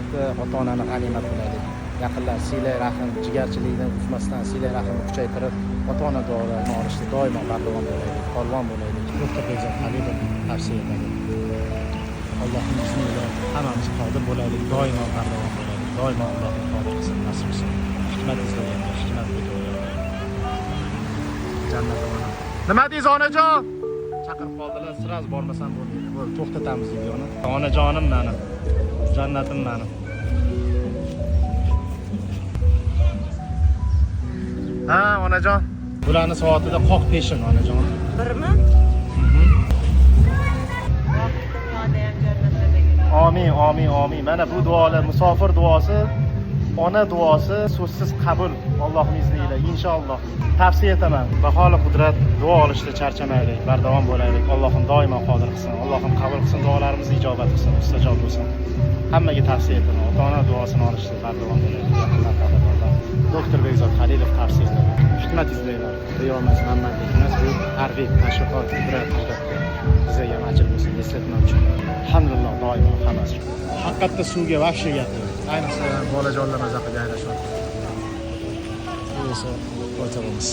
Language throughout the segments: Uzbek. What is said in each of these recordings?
albatta ota-onani g'animat bilaylik. Yaqinlar silay rahim, jigarchilikni uzmasdan silay rahimni kuchaytirib, ota-ona duolarini olishda doimo bardavom bo'laylik, polvon bo'laylik. Doktor Bekzod Halilov tavsiya etadi. Allohning izni bilan hammamiz qodir bo'laylik, doimo bardavom bo'laylik, doimo Allohning qodir qilsin, nasib qilsin. Hikmat izlayapti, hikmat ko'taradi. Jannat ona. Nima deysiz onajon? Chaqirib qoldilar, siraz bormasam bo'lmaydi. Bo'ldi, to'xtatamiz videoni. Onajonim meni. Jannatim meni. Ha, onajon. Bularni soatida qoq peshin onajon. Birmi? Amin, amin, amin. Mana bu duolar musofir duosi, ona duosi so'zsiz qabul. Allohning izniyle inshaalloh. Tavsiya etaman. Baholi qudrat duo olishda charchamaylik, bardavom bo'laylik. Allohim doimo qodir qilsin. Allohim qabul qilsin, duolarimizni ijobat qilsin, mustajob bo'lsin. Hammaga tavsiya etaman. Ota-ona duosini olishda bardavom bo'laylik. Yaqinlar qadrdonlar. Doktor Bekzod Halilov tavsiya etadi. Hikmat izlaylar. Riyomaz Muhammadlikimiz bu harbiy tashviqot qudrat bizga ham ajr bo'lsin, eslatma uchun. Alhamdulillah doimo hammasi. Haqiqatda suvga vahshiy gapir. Ayniqsa bolajonlar maza qilib aylashyapti. Bu esa o'chiramiz.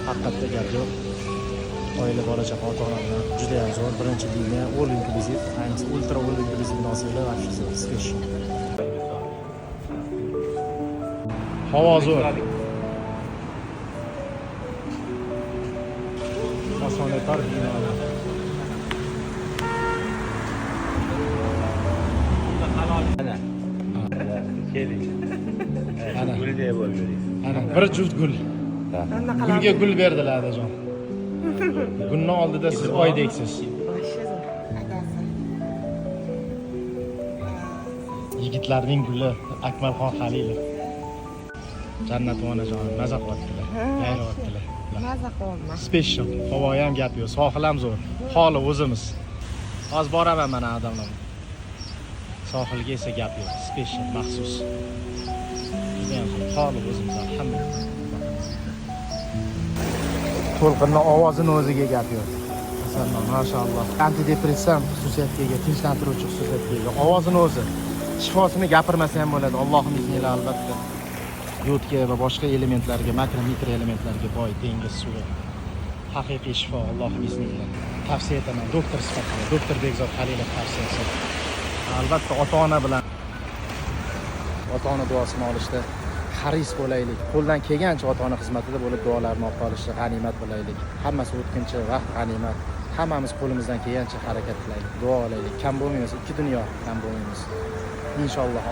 Haqiqatda gap yo'q. Oila bola-chaqa ota-ona bilan juda ham zo'r. Birinchi liniya all inclusive, ayniqsa ultra all inclusive munosabatlar vahshiy zo'r. Special. Havo zo'r. Osmonetar binolar. Ana. Gulga bo'ldi. Ana, bir juft gul. Gulga gul berdilar adajon. Gulning oldida siz oydeksiz. Yigitlarning guli Akmalxon Halilov. Jannat onajon, maza qilyaptilar. Yaylayaptilar. Maza qilma. Special. Havo ham gap yo'q, sohil ham zo'r. Holi o'zimiz. Hozir boraman mana odamlar. Sohilga esa gap yo'q. Special maxsus. Holi o'zimiz alhamdulillah. To'lqinning ovozini o'ziga gap yo'q. Masalan, mashalloh. Antidepressan xususiyatga ega, tinchlantiruvchi xususiyatga ega. Ovozini o'zi. Shifosini gapirmasa ham bo'ladi. Allohning izniyle albatta. Yodga va boshqa elementlarga, makro mikro elementlarga boy dengiz suvi. Haqiqiy shifo Allohning izniyle. Tavsiya etaman doktor sifatida. Doktor Bekzod Halilov tavsiyasi. Albatta ota-ona bilan ota-ona duosini olishda haris bo'laylik. Qo'ldan kelgancha ota-ona xizmatida bo'lib duolarni olib qolishda g'animat bo'laylik. Hammasi o'tkinchi vaqt g'animat. Hammamiz qo'limizdan kelgancha harakat qilaylik, duo olaylik. Kam bo'lmaymiz, ikki dunyo kam bo'lmaymiz. Inshaalloh.